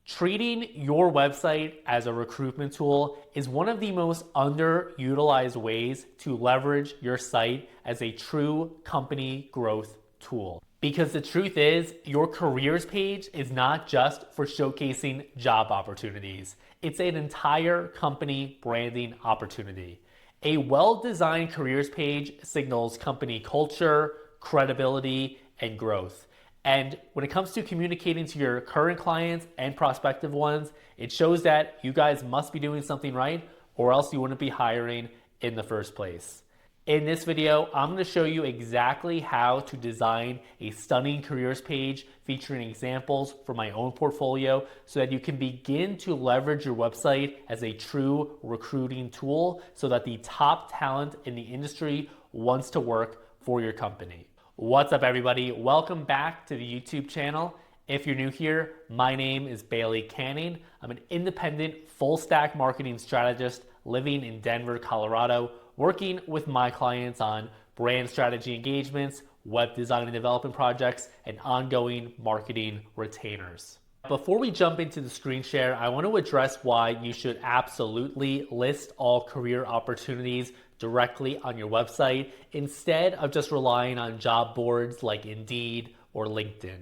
Treating your website as a recruitment tool is one of the most underutilized ways to leverage your site as a true company growth tool. Because the truth is, your careers page is not just for showcasing job opportunities. It's an entire company branding opportunity. A well-designed careers page signals company culture, credibility, and growth. And when it comes to communicating to your current clients and prospective ones, it shows that you guys must be doing something right, or else you wouldn't be hiring in the first place. In this video, I'm going to show you exactly how to design a stunning careers page featuring examples from my own portfolio so that you can begin to leverage your website as a true recruiting tool so that the top talent in the industry wants to work for your company. What's up, everybody? Welcome back to the YouTube channel. If you're new here, my name is Bailey Canning. I'm an independent full stack marketing strategist living in Denver, Colorado, working with my clients on brand strategy engagements, web design and development projects, and ongoing marketing retainers. Before we jump into the screen share, I want to address why you should absolutely list all career opportunities directly on your website instead of just relying on job boards like Indeed or LinkedIn.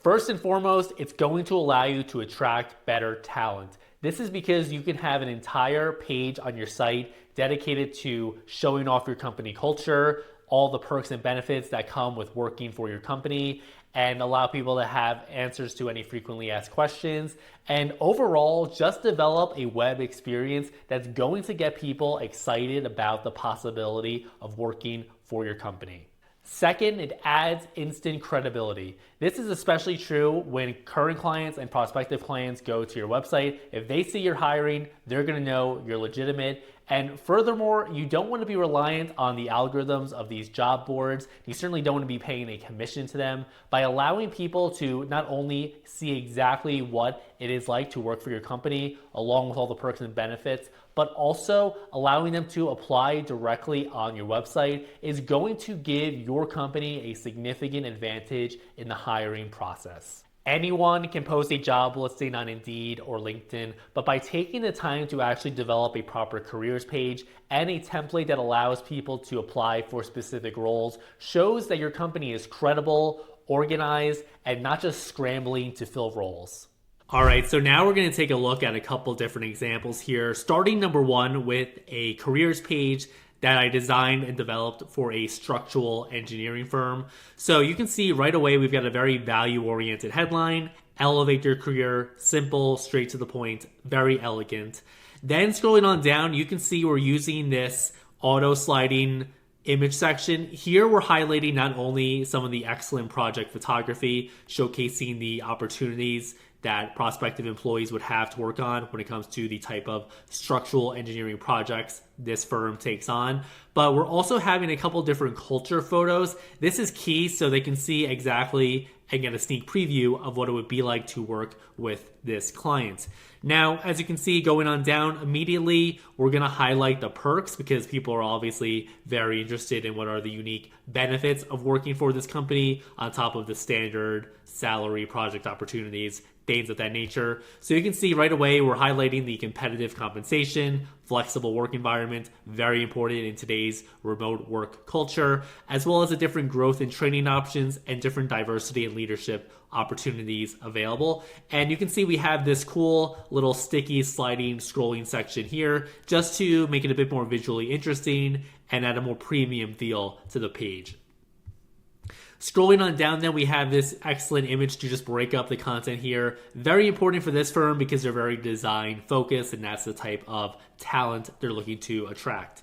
First and foremost, it's going to allow you to attract better talent. This is because you can have an entire page on your site dedicated to showing off your company culture, all the perks and benefits that come with working for your company, and allow people to have answers to any frequently asked questions. And overall, just develop a web experience that's going to get people excited about the possibility of working for your company. Second, it adds instant credibility. This is especially true when current clients and prospective clients go to your website. If they see you're hiring, they're gonna know you're legitimate. And furthermore, you don't want to be reliant on the algorithms of these job boards. You certainly don't want to be paying a commission to them. By allowing people to not only see exactly what it is like to work for your company, along with all the perks and benefits, but also allowing them to apply directly on your website is going to give your company a significant advantage in the hiring process. Anyone can post a job listing on Indeed or LinkedIn, but by taking the time to actually develop a proper careers page and a template that allows people to apply for specific roles shows that your company is credible, organized, and not just scrambling to fill roles. All right, so now we're going to take a look at a couple different examples here, starting number one with a careers page that I designed and developed for a structural engineering firm. So you can see right away we've got a very value-oriented headline, elevate your career, simple, straight to the point, very elegant. Then scrolling on down, you can see we're using this auto-sliding image section. Here we're highlighting not only some of the excellent project photography, showcasing the opportunities that prospective employees would have to work on when it comes to the type of structural engineering projects this firm takes on. But we're also having a couple different culture photos. This is key so they can see exactly and get a sneak preview of what it would be like to work with this client. Now, as you can see, going on down, immediately we're going to highlight the perks because people are obviously very interested in what are the unique benefits of working for this company on top of the standard salary, project opportunities, things of that nature. So you can see right away we're highlighting the competitive compensation, flexible work environment, very important in today's remote work culture, as well as the different growth and training options and different diversity and leadership opportunities available. And you can see we have this cool little sticky sliding scrolling section here just to make it a bit more visually interesting and add a more premium feel to the page. Scrolling on down, then we have this excellent image to just break up the content here. Very important for this firm because they're very design focused and that's the type of talent they're looking to attract.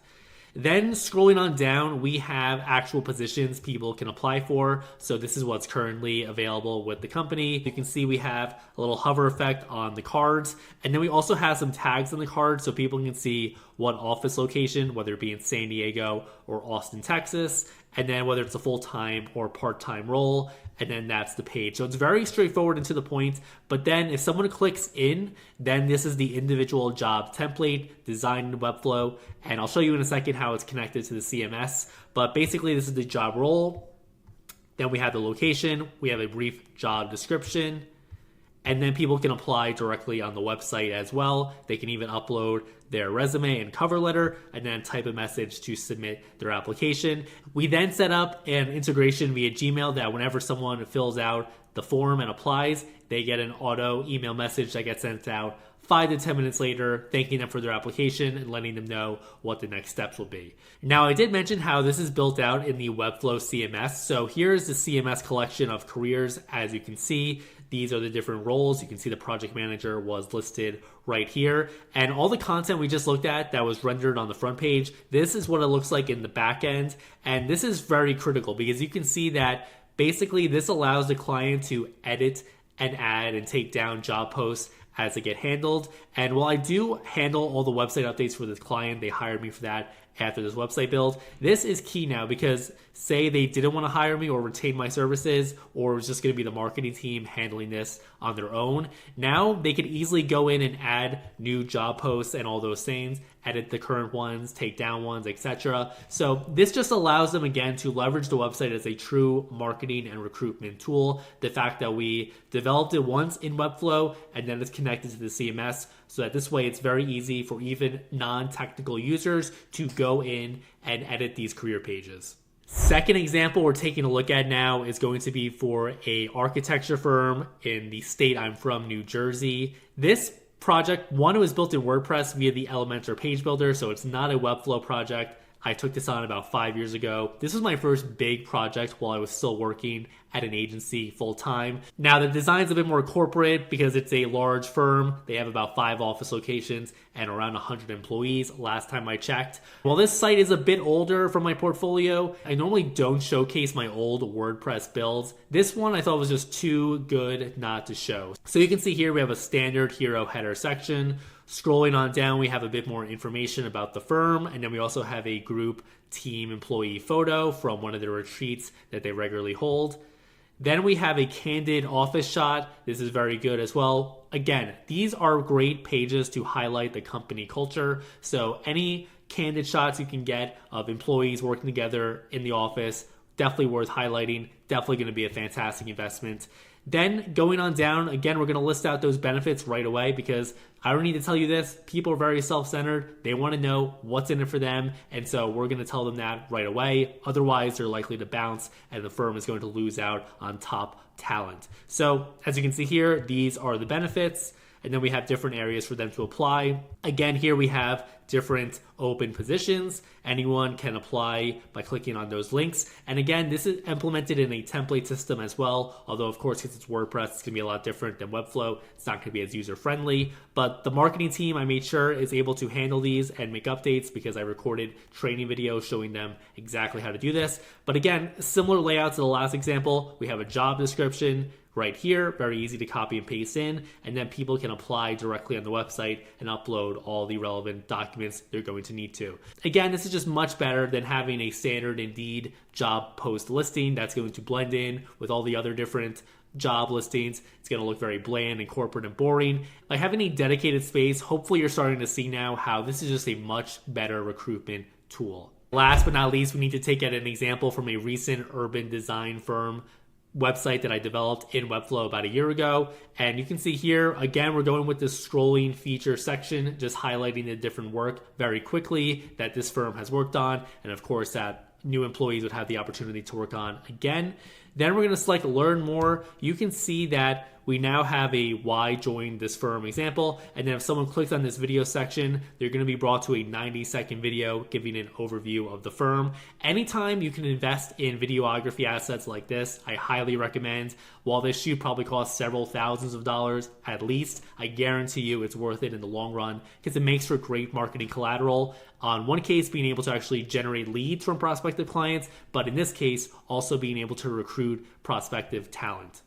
Then scrolling on down, we have actual positions people can apply for. So this is what's currently available with the company. You can see we have a little hover effect on the cards. And then we also have some tags on the cards so people can see what office location, whether it be in San Diego or Austin, Texas, and then whether it's a full-time or part-time role, and then that's the page. So it's very straightforward and to the point, but then if someone clicks in, then this is the individual job template designed in Webflow, and I'll show you in a second how it's connected to the CMS, but basically this is the job role. Then we have the location, we have a brief job description, And then people can apply directly on the website as well. They can even upload their resume and cover letter and then type a message to submit their application. We then set up an integration via Gmail that whenever someone fills out the form and applies, they get an auto email message that gets sent out 5 to 10 minutes later, thanking them for their application and letting them know what the next steps will be. Now, I did mention how this is built out in the Webflow CMS. So here's the CMS collection of careers. As you can see, these are the different roles. You can see the project manager was listed right here. And all the content we just looked at that was rendered on the front page, this is what it looks like in the back end. And this is very critical because you can see that basically this allows the client to edit and add and take down job posts as they get handled. And while I do handle all the website updates for this client, they hired me for that after this website build. This is key now because say they didn't want to hire me or retain my services, or it was just going to be the marketing team handling this on their own. Now they could easily go in and add new job posts and all those things, edit the current ones, take down ones, etc. So this just allows them again to leverage the website as a true marketing and recruitment tool. The fact that we developed it once in Webflow and then it's connected to the CMS, so that this way it's very easy for even non-technical users to go in and edit these career pages. Second example we're taking a look at now is going to be for a architecture firm in the state I'm from, New Jersey. This project, one, it was built in WordPress via the Elementor page builder, so it's not a Webflow project. I took this on about 5 years ago. This was my first big project while I was still working at an agency full time. Now the design's a bit more corporate because it's a large firm. They have about 5 office locations and around 100 employees last time I checked. While this site is a bit older from my portfolio, I normally don't showcase my old WordPress builds. This one I thought was just too good not to show. So you can see here we have a standard hero header section. Scrolling on down, we have a bit more information about the firm, and then we also have a group team employee photo from one of the retreats that they regularly hold. Then we have a candid office shot. This is very good as well. Again, these are great pages to highlight the company culture. So any candid shots you can get of employees working together in the office, definitely worth highlighting, definitely going to be a fantastic investment. Then going on down, again, we're going to list out those benefits right away because I don't need to tell you this. People are very self-centered. They want to know what's in it for them. And so we're going to tell them that right away. Otherwise, they're likely to bounce and the firm is going to lose out on top talent. So as you can see here, these are the benefits. And then we have different areas for them to apply. Again, here we have different open positions. Anyone can apply by clicking on those links. And again, this is implemented in a template system as well. Although, of course, because it's WordPress, it's going to be a lot different than Webflow. It's not going to be as user-friendly. But the marketing team, I made sure, is able to handle these and make updates because I recorded training videos showing them exactly how to do this. But again, similar layout to the last example. We have a job description right here, very easy to copy and paste in, and then people can apply directly on the website and upload all the relevant documents they're going to need to. Again, this is just much better than having a standard Indeed job post listing that's going to blend in with all the other different job listings. It's going to look very bland and corporate and boring. By having a dedicated space, hopefully you're starting to see now how this is just a much better recruitment tool. Last but not least, we need to take an example from a recent urban design firm website that I developed in Webflow about a year ago. And you can see here, again, we're going with this scrolling feature section, just highlighting the different work very quickly that this firm has worked on. And of course, that new employees would have the opportunity to work on again. Then we're going to select learn more. You can see that we now have a why join this firm example. And then if someone clicks on this video section, they're going to be brought to a 90-second video giving an overview of the firm. Anytime you can invest in videography assets like this, I highly recommend. While this shoot probably costs several thousands of dollars at least, I guarantee you it's worth it in the long run because it makes for great marketing collateral. On one case, being able to actually generate leads from prospective clients, but in this case, also being able to recruit prospective talent.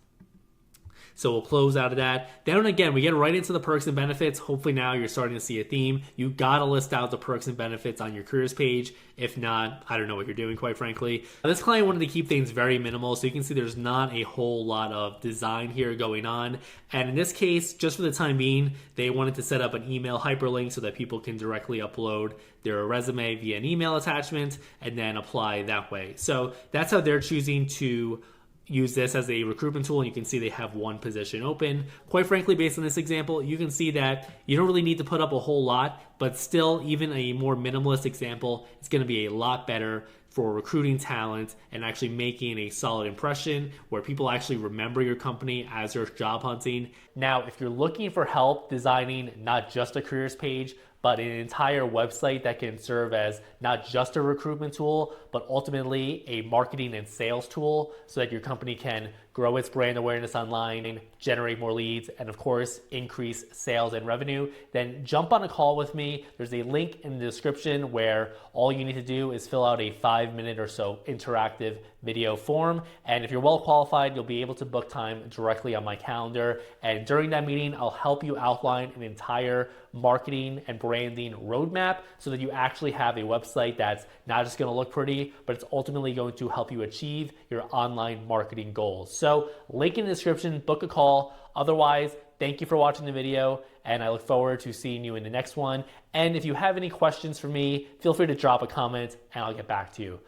So we'll close out of that. Then again, we get right into the perks and benefits. Hopefully now you're starting to see a theme. You gotta list out the perks and benefits on your careers page. If not, I don't know what you're doing, quite frankly. This client wanted to keep things very minimal, so you can see there's not a whole lot of design here going on. And in this case, just for the time being, they wanted to set up an email hyperlink so that people can directly upload their resume via an email attachment and then apply that way. So that's how they're choosing to use this as a recruitment tool, and you can see they have one position open. Quite frankly, based on this example, you can see that you don't really need to put up a whole lot, but still, even a more minimalist example is going to be a lot better for recruiting talent and actually making a solid impression where people actually remember your company as they're job hunting. Now, if you're looking for help designing not just a careers page, but an entire website that can serve as not just a recruitment tool, but ultimately a marketing and sales tool so that your company can grow its brand awareness online, generate more leads, and of course, increase sales and revenue, then jump on a call with me. There's a link in the description where all you need to do is fill out a 5-minute or so interactive video form. And if you're well qualified, you'll be able to book time directly on my calendar. And during that meeting, I'll help you outline an entire marketing and branding roadmap so that you actually have a website that's not just going to look pretty, but it's ultimately going to help you achieve your online marketing goals. So link in the description, book a call. Otherwise, thank you for watching the video, and I look forward to seeing you in the next one. And if you have any questions for me, feel free to drop a comment and I'll get back to you.